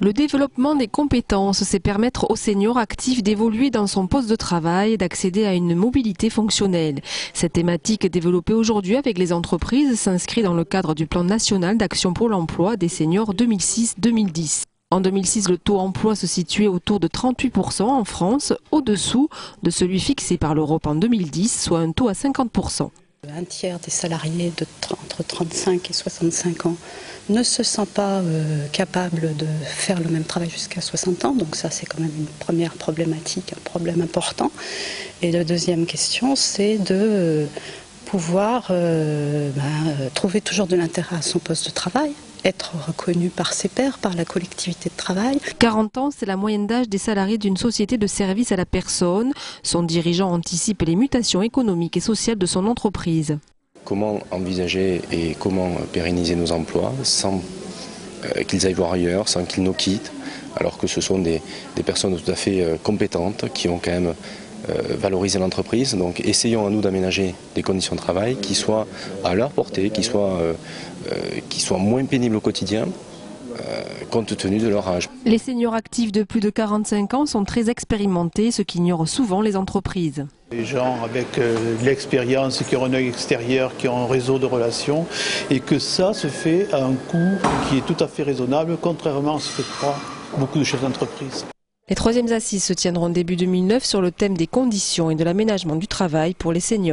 Le développement des compétences, c'est permettre aux seniors actifs d'évoluer dans son poste de travail et d'accéder à une mobilité fonctionnelle. Cette thématique développée aujourd'hui avec les entreprises s'inscrit dans le cadre du plan national d'action pour l'emploi des seniors 2006-2010. En 2006, le taux emploi se situait autour de 38% en France, au-dessous de celui fixé par l'Europe en 2010, soit un taux à 50%. Un tiers des salariés entre 35 et 65 ans ne se sent pas capable de faire le même travail jusqu'à 60 ans. Donc ça, c'est quand même une première problématique, un problème important. Et la deuxième question, c'est de pouvoir trouver toujours de l'intérêt à son poste de travail, être reconnu par ses pairs, par la collectivité de travail. 40 ans, c'est la moyenne d'âge des salariés d'une société de service à la personne. Son dirigeant anticipe les mutations économiques et sociales de son entreprise. Comment envisager et comment pérenniser nos emplois sans qu'ils aillent voir ailleurs, sans qu'ils nous quittent, alors que ce sont des personnes tout à fait compétentes qui ont quand même valoriser l'entreprise. Donc essayons à nous d'aménager des conditions de travail qui soient à leur portée, qui soient moins pénibles au quotidien, compte tenu de leur âge. Les seniors actifs de plus de 45 ans sont très expérimentés, ce qu'ignorent souvent les entreprises. Des gens avec de l'expérience, qui ont un œil extérieur, qui ont un réseau de relations, et que ça se fait à un coût qui est tout à fait raisonnable, contrairement à ce que croient beaucoup de chefs d'entreprise. Les troisièmes assises se tiendront début 2009 sur le thème des conditions et de l'aménagement du travail pour les seniors.